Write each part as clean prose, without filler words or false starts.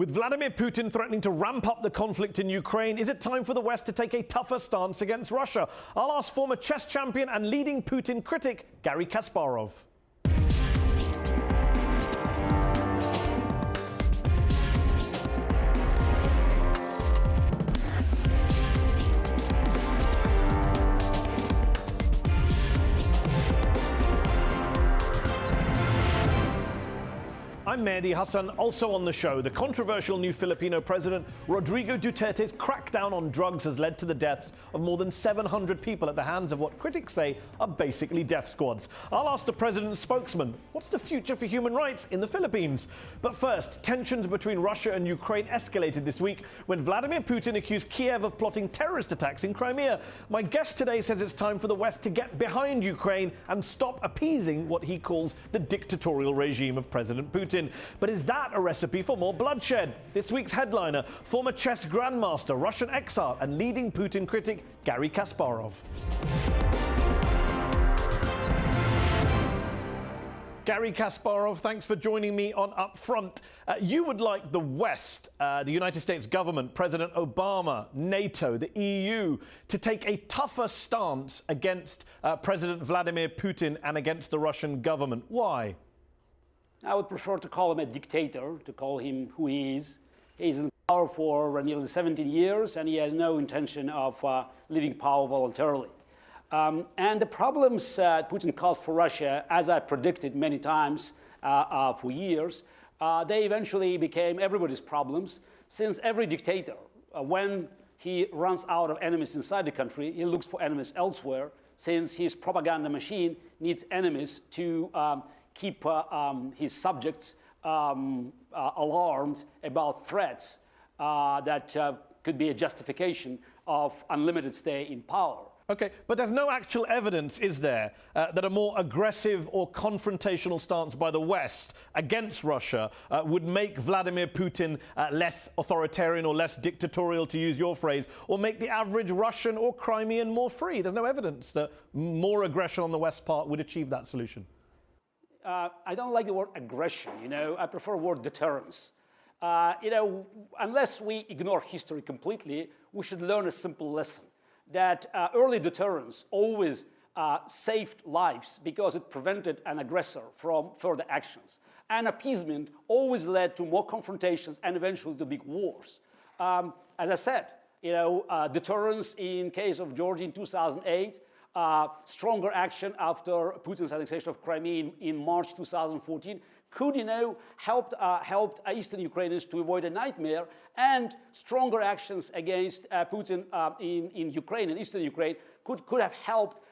With Vladimir Putin threatening to ramp up the conflict in Ukraine, is it time for the West to take a tougher stance against Russia? I'll ask former chess champion and leading Putin critic Garry Kasparov. I'm Mehdi Hassan. Also on the show, the controversial new Filipino president, Rodrigo Duterte's crackdown on drugs has led to the deaths of more than 700 people at the hands of what critics say are basically death squads. I'll ask the president's spokesman, what's the future for human rights in the Philippines? But first, tensions between Russia and Ukraine escalated this week when Vladimir Putin accused Kiev of plotting terrorist attacks in Crimea. My guest today says it's time for the West to get behind Ukraine and stop appeasing what he calls the dictatorial regime of President Putin. But is that a recipe for more bloodshed? This week's headliner, former chess grandmaster, Russian exile, and leading Putin critic Garry Kasparov. Garry Kasparov, thanks for joining me on UpFront. You would like the West, the United States government, President Obama, NATO, the EU, to take a tougher stance against President Vladimir Putin and against the Russian government. Why? I would prefer to call him a dictator, to call him who he is. He's in power for nearly 17 years, and he has no intention of leaving power voluntarily. And the problems Putin caused for Russia, as I predicted many times for years, they eventually became everybody's problems, since every dictator, when he runs out of enemies inside the country, he looks for enemies elsewhere, since his propaganda machine needs enemies to keep his subjects alarmed about threats that could be a justification of unlimited stay in power. Okay, but there's no actual evidence, is there, that a more aggressive or confrontational stance by the West against Russia would make Vladimir Putin less authoritarian or less dictatorial, to use your phrase, or make the average Russian or Crimean more free? There's no evidence that more aggression on the West's part would achieve that solution. I don't like the word aggression, I prefer the word deterrence. Unless we ignore history completely, we should learn a simple lesson, that early deterrence always saved lives because it prevented an aggressor from further actions. And appeasement always led to more confrontations and eventually to big wars. As I said, deterrence in case of Georgia in 2008, stronger action after Putin's annexation of Crimea in March 2014 could, helped Eastern Ukrainians to avoid a nightmare, and stronger actions against Putin in Ukraine and Eastern Ukraine could have helped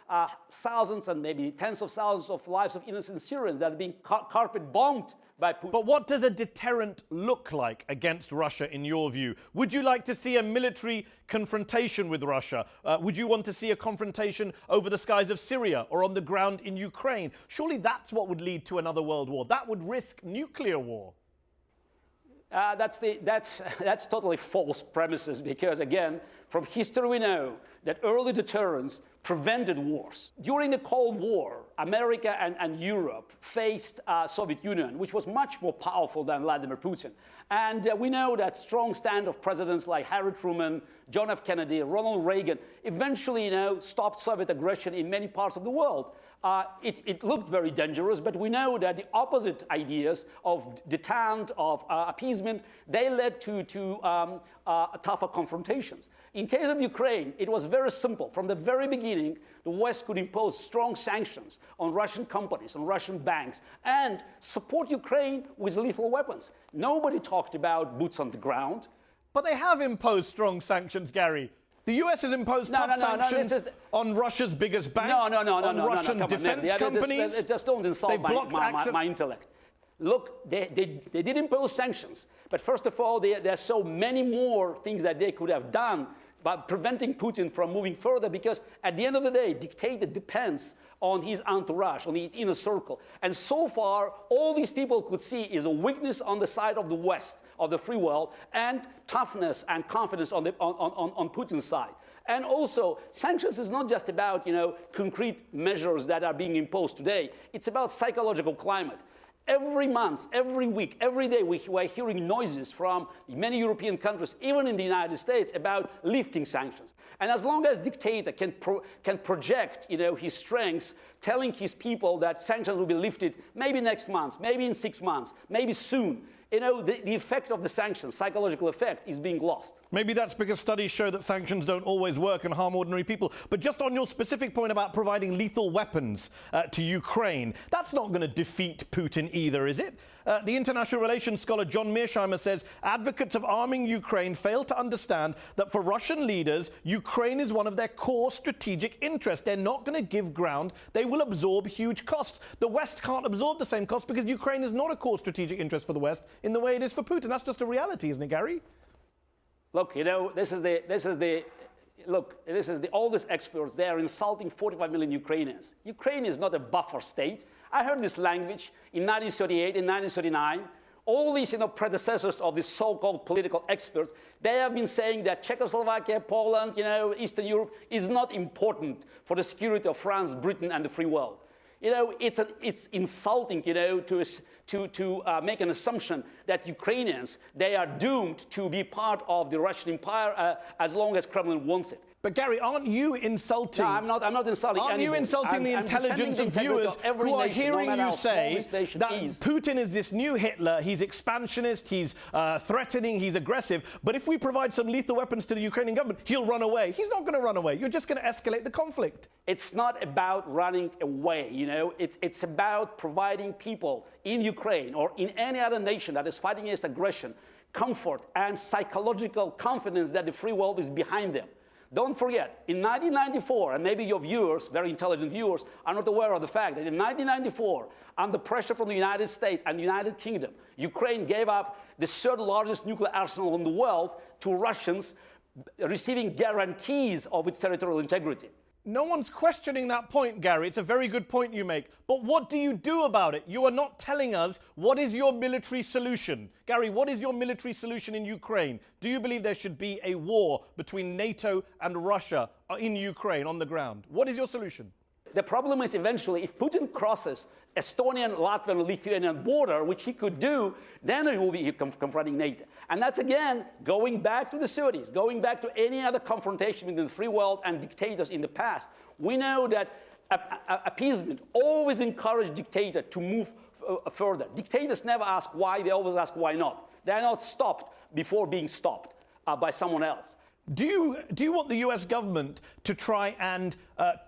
thousands and maybe tens of thousands of lives of innocent Syrians that are being carpet bombed by Putin. But what does a deterrent look like against Russia, in your view? Would you like to see a military confrontation with Russia? Would you want to see a confrontation over the skies of Syria or on the ground in Ukraine? Surely that's what would lead to another world war. That would risk nuclear war. That's totally false premises, because again, from history we know that early deterrence prevented wars. During the Cold War, America and Europe faced Soviet Union, which was much more powerful than Vladimir Putin. And we know that strong stand of presidents like Harry Truman, John F. Kennedy, Ronald Reagan eventually, stopped Soviet aggression in many parts of the world. It looked very dangerous, but we know that the opposite ideas of detente, of appeasement, they led to tougher confrontations. In case of Ukraine, it was very simple. From the very beginning, the West could impose strong sanctions on Russian companies, on Russian banks, and support Ukraine with lethal weapons. Nobody talked about boots on the ground. But they have imposed strong sanctions, Garry. The US has imposed tough sanctions on Russia's biggest bank, on Russian defense companies. Just don't insult my intellect. Look, they did impose sanctions, but first of all, there are so many more things that they could have done by preventing Putin from moving further, because at the end of the day, dictator depends on his entourage, on his inner circle. And so far, all these people could see is a weakness on the side of the West, of the free world, and toughness and confidence on Putin's side. And also, sanctions is not just about, concrete measures that are being imposed today. It's about psychological climate. Every month, every week, every day, we are hearing noises from many European countries, even in the United States, about lifting sanctions. And as long as dictator can project, his strengths, telling his people that sanctions will be lifted maybe next month, maybe in 6 months, maybe soon, the effect of the sanctions, psychological effect, is being lost. Maybe that's because studies show that sanctions don't always work and harm ordinary people. But just on your specific point about providing lethal weapons to Ukraine, that's not going to defeat Putin either, is it? The international relations scholar John Mearsheimer says advocates of arming Ukraine fail to understand that for Russian leaders, Ukraine is one of their core strategic interests. They're not going to give ground. They will absorb huge costs. The West can't absorb the same costs because Ukraine is not a core strategic interest for the West in the way it is for Putin. That's just a reality, isn't it, Gary? Look, this is all these experts. They are insulting 45 million Ukrainians. Ukraine is not a buffer state. I heard this language in 1938, in 1939. All these predecessors of these so-called political experts, they have been saying that Czechoslovakia, Poland, Eastern Europe is not important for the security of France, Britain, and the free world. It's insulting, to make an assumption that Ukrainians, they are doomed to be part of the Russian Empire as long as Kremlin wants it. But Gary, aren't you insulting? No, I'm not insulting Aren't anybody. you insulting the intelligence of viewers who are hearing you say that Putin is this new Hitler, he's expansionist, he's threatening, he's aggressive, but if we provide some lethal weapons to the Ukrainian government, he'll run away. He's not going to run away. You're just going to escalate the conflict. It's not about running away, It's about providing people in Ukraine or in any other nation that is fighting against aggression comfort and psychological confidence that the free world is behind them. Don't forget, in 1994, and maybe your viewers, very intelligent viewers, are not aware of the fact that in 1994, under pressure from the United States and the United Kingdom, Ukraine gave up the third largest nuclear arsenal in the world to Russians, receiving guarantees of its territorial integrity. No one's questioning that point, Gary. It's a very good point you make. But what do you do about it? You are not telling us what is your military solution. Gary, what is your military solution in Ukraine? Do you believe there should be a war between NATO and Russia in Ukraine on the ground? What is your solution? The problem is eventually if Putin crosses Estonian, Latvian, Lithuanian border, which he could do, then he will be confronting NATO. And that's, again, going back to the 30s, going back to any other confrontation between the free world and dictators in the past. We know that appeasement always encouraged dictators to move further. Dictators never ask why, they always ask why not. They're not stopped before being stopped by someone else. Do you want the US government to try and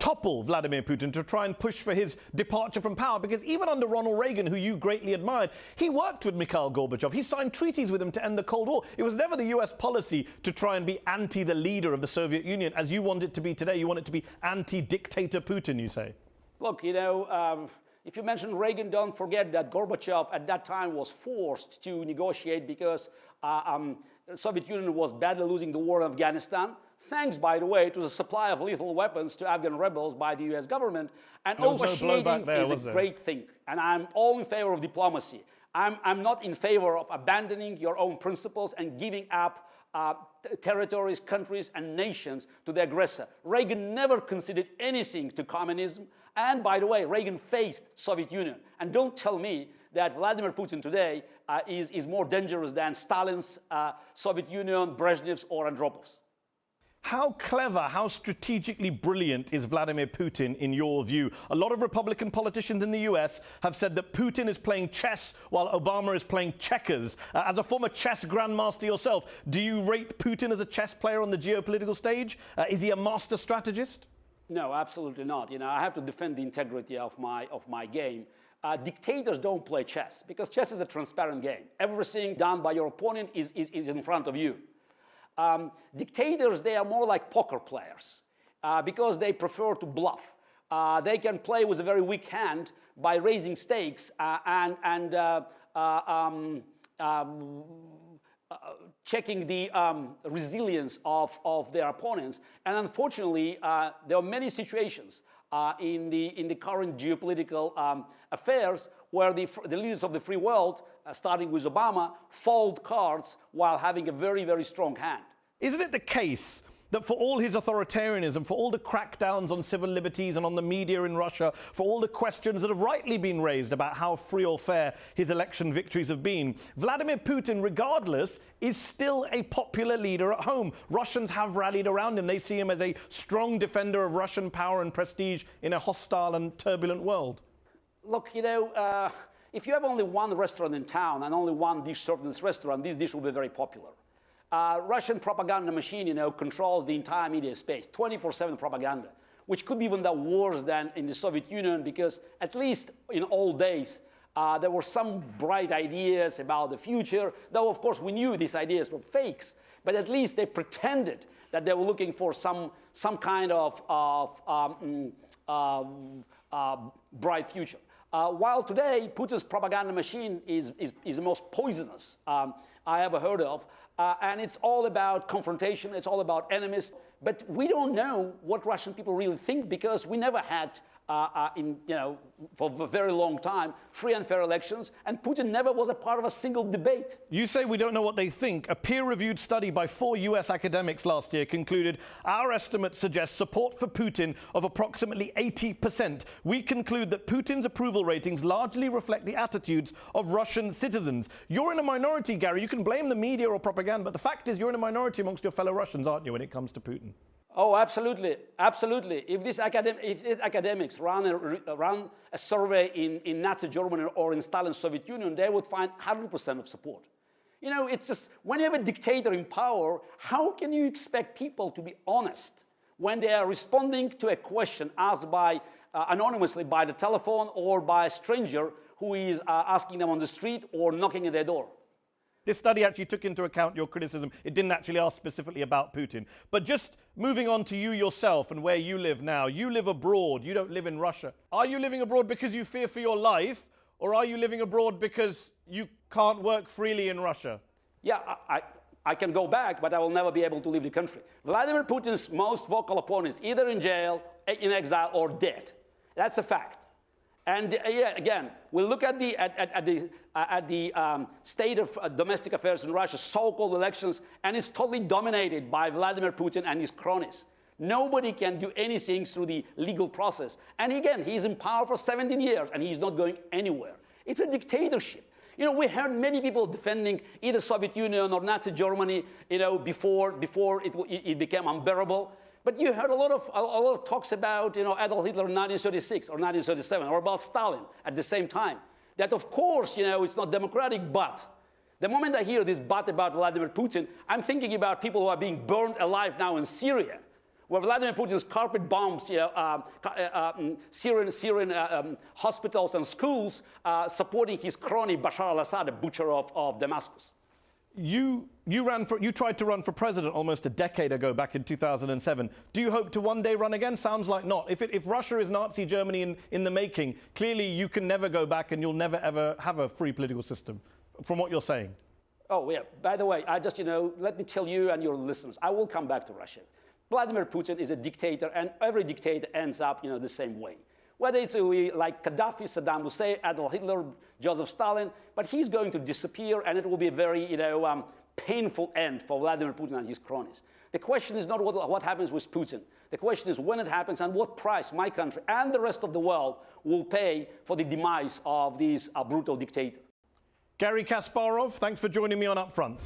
topple Vladimir Putin, to try and push for his departure from power? Because even under Ronald Reagan, who you greatly admired, he worked with Mikhail Gorbachev. He signed treaties with him to end the Cold War. It was never the US policy to try and be anti the leader of the Soviet Union, as you want it to be today. You want it to be anti-dictator Putin, you say. Look, if you mention Reagan, don't forget that Gorbachev at that time was forced to negotiate because the Soviet Union was badly losing the war in Afghanistan, thanks, by the way, to the supply of lethal weapons to Afghan rebels by the US government. And negotiating is a great thing. And I'm all in favor of diplomacy. I'm not in favor of abandoning your own principles and giving up territories, countries, and nations to the aggressor. Reagan never conceded anything to communism. And by the way, Reagan faced Soviet Union. And don't tell me that Vladimir Putin today is more dangerous than Stalin's Soviet Union, Brezhnev's, or Andropov's. How clever, how strategically brilliant is Vladimir Putin in your view? A lot of Republican politicians in the US have said that Putin is playing chess while Obama is playing checkers. As a former chess grandmaster yourself, do you rate Putin as a chess player on the geopolitical stage? Is he a master strategist? No, absolutely not. I have to defend the integrity of my game. Dictators don't play chess because chess is a transparent game. Everything done by your opponent is in front of you. Dictators, they are more like poker players because they prefer to bluff. They can play with a very weak hand by raising stakes and checking the resilience of their opponents. And unfortunately, there are many situations in the current geopolitical affairs where the leaders of the free world, starting with Obama, fold cards while having a very, very strong hand. Isn't it the case that for all his authoritarianism, for all the crackdowns on civil liberties and on the media in Russia, for all the questions that have rightly been raised about how free or fair his election victories have been, Vladimir Putin, regardless, is still a popular leader at home. Russians have rallied around him. They see him as a strong defender of Russian power and prestige in a hostile and turbulent world. Look, if you have only one restaurant in town and only one dish served in this restaurant, this dish will be very popular. Russian propaganda machine, controls the entire media space, 24/7 propaganda, which could be even worse than in the Soviet Union, because at least in old days, there were some bright ideas about the future, though of course we knew these ideas were fakes, but at least they pretended that they were looking for some kind of bright future. While today, Putin's propaganda machine is the most poisonous I ever heard of. And it's all about confrontation, it's all about enemies. But we don't know what Russian people really think, because we never had, for a very long time, free and fair elections, and Putin never was a part of a single debate. You say we don't know what they think. A peer-reviewed study by 4 US academics last year concluded our estimates suggest support for Putin of approximately 80%. We conclude that Putin's approval ratings largely reflect the attitudes of Russian citizens. You're in a minority, Gary. You can blame the media or propaganda, but the fact is you're in a minority amongst your fellow Russians, aren't you, when it comes to Putin? Oh, absolutely, absolutely. If these academics run a survey in Nazi Germany or in Stalin's Soviet Union, they would find 100% of support. It's just, when you have a dictator in power, how can you expect people to be honest when they are responding to a question asked anonymously by the telephone or by a stranger who is asking them on the street or knocking at their door? This study actually took into account your criticism. It didn't actually ask specifically about Putin. But just moving on to you yourself and where you live now. You live abroad. You don't live in Russia. Are you living abroad because you fear for your life? Or are you living abroad because you can't work freely in Russia? Yeah, I can go back, but I will never be able to leave the country. Vladimir Putin's most vocal opponents, either in jail, in exile, or dead. That's a fact. And again, we'll look at the state of domestic affairs in Russia, so-called elections, and it's totally dominated by Vladimir Putin and his cronies. Nobody can do anything through the legal process. And again, he's in power for 17 years, and he's not going anywhere. It's a dictatorship. We heard many people defending either Soviet Union or Nazi Germany, before it became unbearable. But you heard a lot of talks about, Adolf Hitler in 1936 or 1937, or about Stalin at the same time. That, of course, it's not democratic, but the moment I hear this but about Vladimir Putin, I'm thinking about people who are being burned alive now in Syria, where Vladimir Putin's carpet bombs, Syrian hospitals and schools, supporting his crony Bashar al-Assad, the butcher of Damascus. You tried to run for president almost a decade ago, back in 2007. Do you hope to one day run again? Sounds like not. If Russia is Nazi Germany in the making, clearly you can never go back and you'll never ever have a free political system, from what you're saying. Oh, yeah. By the way, I just, let me tell you and your listeners, I will come back to Russia. Vladimir Putin is a dictator, and every dictator ends up, the same way. Whether it's like Gaddafi, Saddam Hussein, Adolf Hitler, Joseph Stalin, but he's going to disappear, and it will be a very, painful end for Vladimir Putin and his cronies. The question is not what happens with Putin. The question is when it happens and what price my country and the rest of the world will pay for the demise of this brutal dictator. Garry Kasparov, thanks for joining me on UpFront.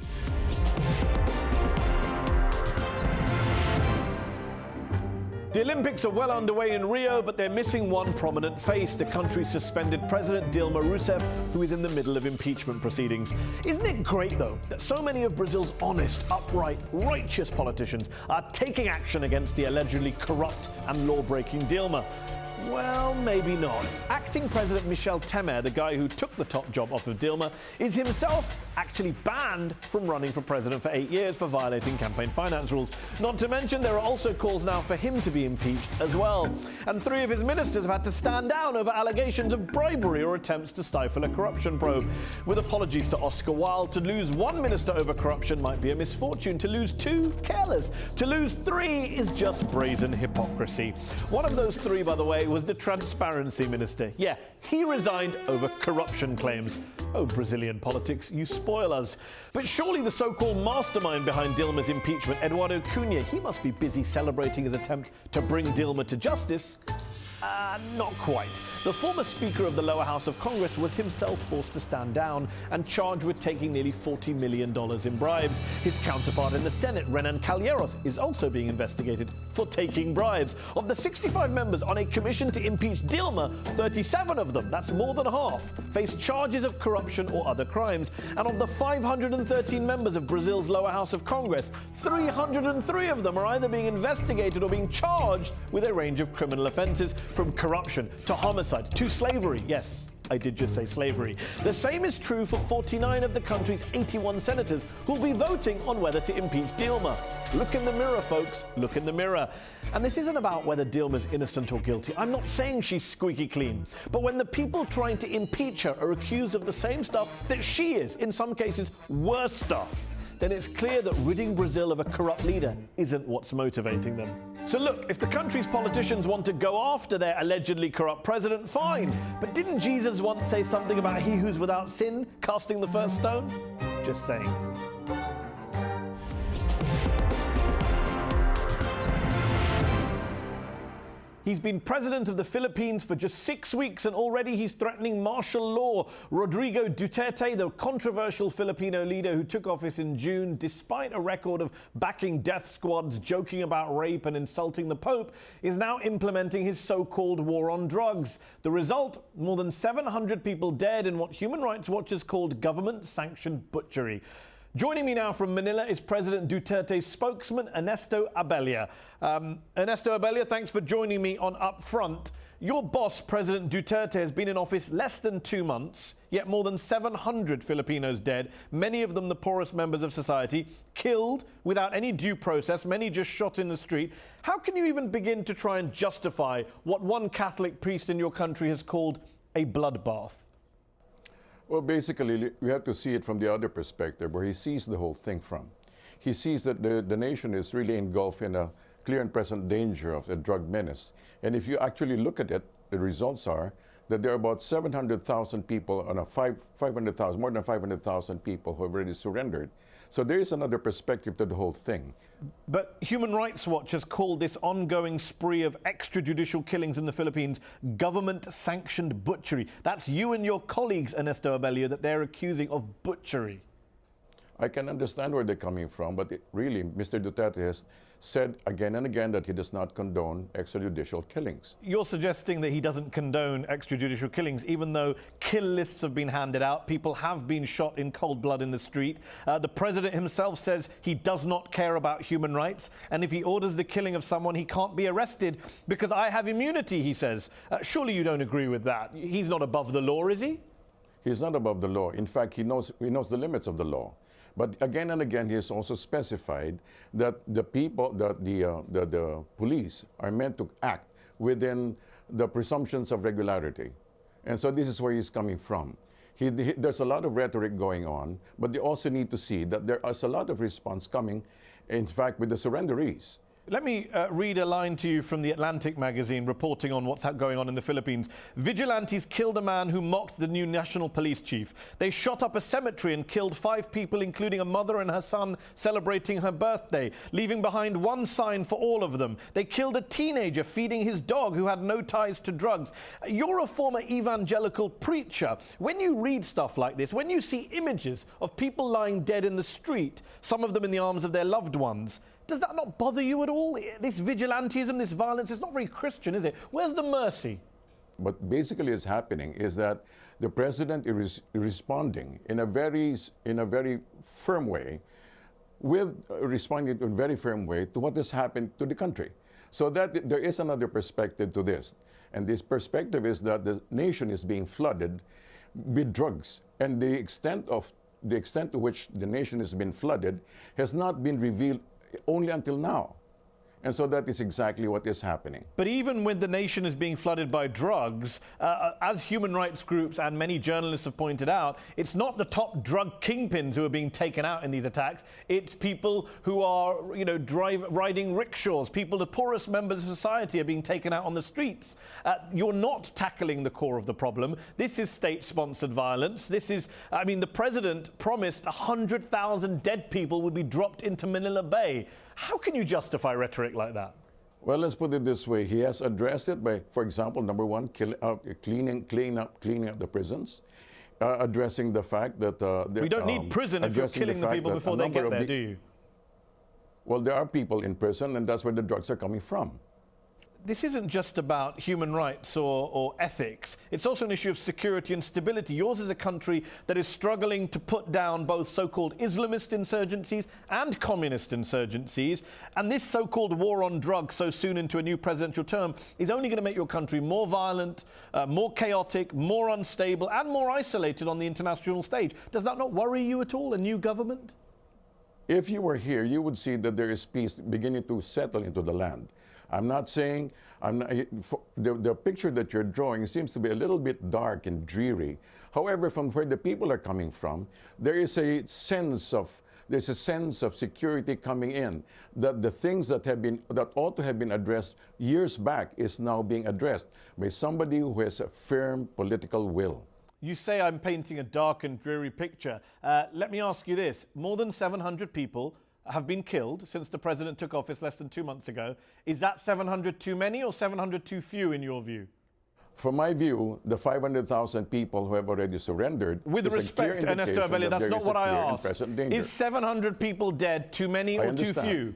The Olympics are well underway in Rio, but they're missing one prominent face, the country's suspended president, Dilma Rousseff, who is in the middle of impeachment proceedings. Isn't it great, though, that so many of Brazil's honest, upright, righteous politicians are taking action against the allegedly corrupt and law-breaking Dilma? Well, maybe not. Acting President Michel Temer, the guy who took the top job off of Dilma, is himself actually banned from running for president for 8 years for violating campaign finance rules. Not to mention, there are also calls now for him to be impeached as well. And 3 of his ministers have had to stand down over allegations of bribery or attempts to stifle a corruption probe. With apologies to Oscar Wilde, to lose 1 minister over corruption might be a misfortune. To lose 2, careless. To lose 3 is just brazen hypocrisy. One of those 3, by the way, was the Transparency Minister. Yeah, he resigned over corruption claims. Oh, Brazilian politics, you spoil us. But surely the so-called mastermind behind Dilma's impeachment, Eduardo Cunha, he must be busy celebrating his attempt to bring Dilma to justice. Not quite. The former Speaker of the lower house of Congress was himself forced to stand down and charged with taking nearly $40 million in bribes. His counterpart in the Senate, Renan Calheiros, is also being investigated for taking bribes. Of the 65 members on a commission to impeach Dilma, 37 of them, that's more than half, face charges of corruption or other crimes. And of the 513 members of Brazil's lower house of Congress, 303 of them are either being investigated or being charged with a range of criminal offenses, from corruption to homicide to slavery. Yes, I did just say slavery. The same is true for 49 of the country's 81 senators who'll be voting on whether to impeach Dilma. Look in the mirror, folks. Look in the mirror. And this isn't about whether Dilma's innocent or guilty. I'm not saying she's squeaky clean. But when the people trying to impeach her are accused of the same stuff that she is, in some cases worse stuff, then it's clear that ridding Brazil of a corrupt leader isn't what's motivating them. So look, if the country's politicians want to go after their allegedly corrupt president, fine. But didn't Jesus once say something about he who's without sin casting the first stone? Just saying. He's been president of the Philippines for just 6 weeks and already he's threatening martial law. Rodrigo Duterte, the controversial Filipino leader who took office in June, despite a record of backing death squads, joking about rape and insulting the Pope, is now implementing his so-called war on drugs. The result? More than 700 people dead in what Human Rights Watch has called government-sanctioned butchery. Joining me now from Manila is President Duterte's spokesman, Ernesto Abella. Ernesto Abella, thanks for joining me on UpFront. Your boss, President Duterte, has been in office less than 2 months, yet more than 700 Filipinos dead, many of them the poorest members of society, killed without any due process, many just shot in the street. How can you even begin to try and justify what one Catholic priest in your country has called a bloodbath? Well, basically, we have to see it from the other perspective, where he sees the whole thing from. He sees that the nation is really engulfed in a clear and present danger of a drug menace. And if you actually look at it, the results are that there are about 700,000 people on a 500,000, more than 500,000 people who have already surrendered. So there is another perspective to the whole thing. But Human Rights Watch has called this ongoing spree of extrajudicial killings in the Philippines government-sanctioned butchery. That's you and your colleagues, Ernesto Abella, that they're accusing of butchery. I can understand where they're coming from, but really, Mr. Duterte has said again and again that he does not condone extrajudicial killings. You're suggesting that he doesn't condone extrajudicial killings, even though kill lists have been handed out, people have been shot in cold blood in the street. The president himself says he does not care about human rights, and if he orders the killing of someone, he can't be arrested because I have immunity, he says. Surely you don't agree with that? He's not above the law, is he? He's not above the law. In fact, he knows the limits of the law. But again and again, he has also specified that the people, the police are meant to act within the presumptions of regularity. And so this is where he's coming from. There's a lot of rhetoric going on, but they also need to see that there is a lot of response coming, in fact, with the surrenderees. Let me read a line to you from The Atlantic magazine reporting on what's going on in the Philippines. Vigilantes killed a man who mocked the new national police chief. They shot up a cemetery and killed 5 people, including a mother and her son celebrating her birthday, leaving behind one sign for all of them. They killed a teenager feeding his dog who had no ties to drugs. You're a former evangelical preacher. When you read stuff like this, when you see images of people lying dead in the street, some of them in the arms of their loved ones, does that not bother you at all? This vigilantism, this violence, it's not very Christian, is it? Where's the mercy? What basically is happening is that the president is responding in a very firm way, responding in a very firm way to what has happened to the country. So that there is another perspective to this. And this perspective is that the nation is being flooded with drugs. And the extent to which the nation has been flooded has not been revealed only until now. And so that is exactly what is happening. But even when the nation is being flooded by drugs, as human rights groups and many journalists have pointed out, it's not the top drug kingpins who are being taken out in these attacks. It's people who are, riding rickshaws. People, the poorest members of society, are being taken out on the streets. You're not tackling the core of the problem. This is state-sponsored violence. This is, the president promised 100,000 dead people would be dropped into Manila Bay. How can you justify rhetoric like that? Well, let's put it this way. He has addressed it by, for example, number one, cleaning up the prisons, addressing the fact that... we don't need prison if you're killing the people before they get there, do you? Well, there are people in prison, and that's where the drugs are coming from. This isn't just about human rights or ethics. It's also an issue of security and stability. Yours is a country that is struggling to put down both so-called Islamist insurgencies and communist insurgencies. And this so-called war on drugs so soon into a new presidential term is only going to make your country more violent, more chaotic, more unstable, and more isolated on the international stage. Does that not worry you at all, a new government? If you were here, you would see that there is peace beginning to settle into the land. I'm not saying, the picture that you're drawing seems to be a little bit dark and dreary. However, from where the people are coming from, there is a sense of security coming in, that the things that ought to have been addressed years back is now being addressed by somebody who has a firm political will. You say I'm painting a dark and dreary picture. Let me ask you this. More than 700 people have been killed since the president took office less than 2 months ago. Is that 700 too many or 700 too few in your view? From my view, the 500,000 people who have already surrendered... With respect, Ernesto Abelli, that's not what I asked. Is 700 people dead too many or too few?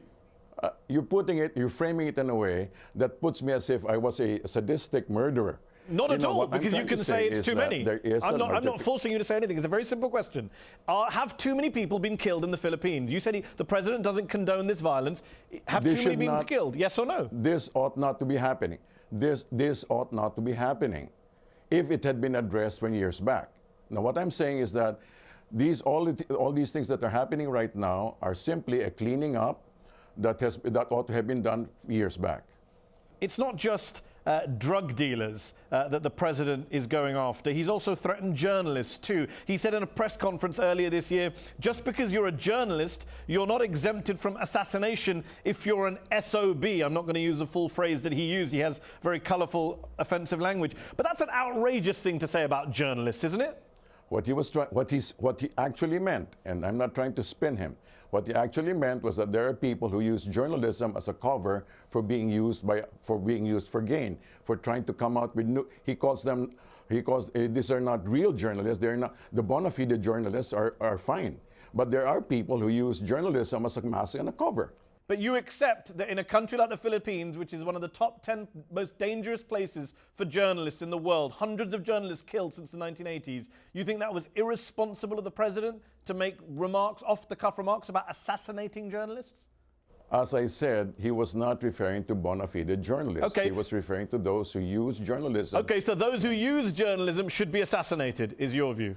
You're framing it in a way that puts me as if I was a sadistic murderer. Not at all, because you can say it's too many. I'm not forcing you to say anything. It's a very simple question. Have too many people been killed in the Philippines? You said the president doesn't condone this violence. Have too many been killed? Yes or no? This ought not to be happening. This ought not to be happening if it had been addressed 20 years back. Now, what I'm saying is that all these things that are happening right now are simply a cleaning up that ought to have been done years back. It's not just drug dealers that the president is going after. He's also threatened journalists too. He said in a press conference earlier this year, just because you're a journalist, you're not exempted from assassination if you're an SOB. I'm not going to use the full phrase that he used. He has very colorful, offensive language. But that's an outrageous thing to say about journalists, isn't it? What he actually meant, and I'm not trying to spin him, what he actually meant was that there are people who use journalism as a cover for being used for gain, for trying to come out with new. These are not real journalists. They're not the bona fide journalists are fine, but there are people who use journalism as a mask and a cover. But you accept that in a country like the Philippines, which is one of the top 10 most dangerous places for journalists in the world, hundreds of journalists killed since the 1980s, you think that was irresponsible of the president to make off-the-cuff remarks about assassinating journalists? As I said, he was not referring to bona fide journalists. Okay. He was referring to those who use journalism. Okay, so those who use journalism should be assassinated, is your view?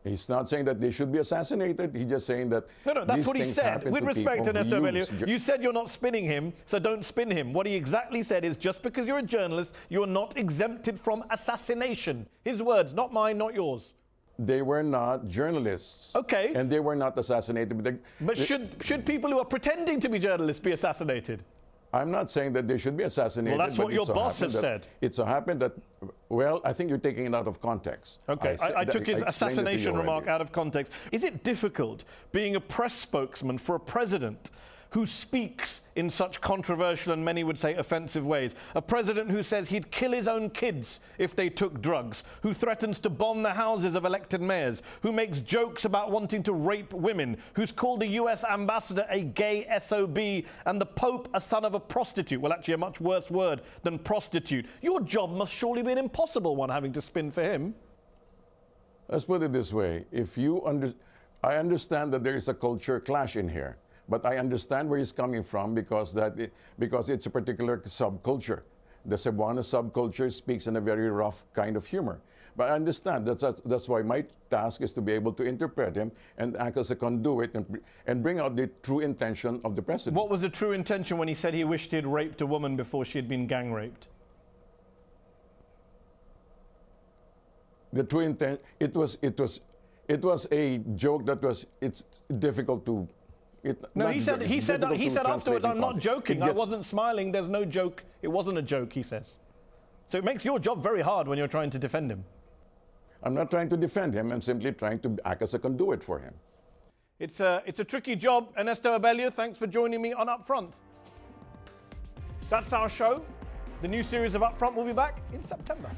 He's not saying that they should be assassinated. He's just saying that No, that's what he said. With respect to Ernesto Abelli, you said you're not spinning him, so don't spin him. What he exactly said is just because you're a journalist, you're not exempted from assassination. His words, not mine, not yours. They were not journalists. Okay. And they were not assassinated. But should people who are pretending to be journalists be assassinated? I'm not saying that they should be assassinated. Well, that's what your boss has said. It so happened that, well, I think you're taking it out of context. Okay, I took his assassination remark out of context. Is it difficult being a press spokesman for a president who speaks in such controversial and many would say offensive ways? A president who says he'd kill his own kids if they took drugs, who threatens to bomb the houses of elected mayors, who makes jokes about wanting to rape women, who's called the US ambassador a gay SOB and the Pope a son of a prostitute. Well, actually a much worse word than prostitute. Your job must surely be an impossible one having to spin for him. Let's put it this way. I understand that there is a culture clash in here. But I understand where he's coming from because it's a particular subculture. The Cebuano subculture speaks in a very rough kind of humor. But I understand that's why my task is to be able to interpret him and act as a conduit and bring out the true intention of the president. What was the true intention when he said he wished he had raped a woman before she had been gang raped? The true intent, it was a joke that was, it's difficult to, No, he said afterwards, I'm not joking, I gets, wasn't smiling, there's no joke, it wasn't a joke, he says. So it makes your job very hard when you're trying to defend him. I'm not trying to defend him, I'm simply trying to act as a conduit for him. It's a tricky job. Ernesto Abelio, thanks for joining me on UpFront. That's our show. The new series of UpFront will be back in September.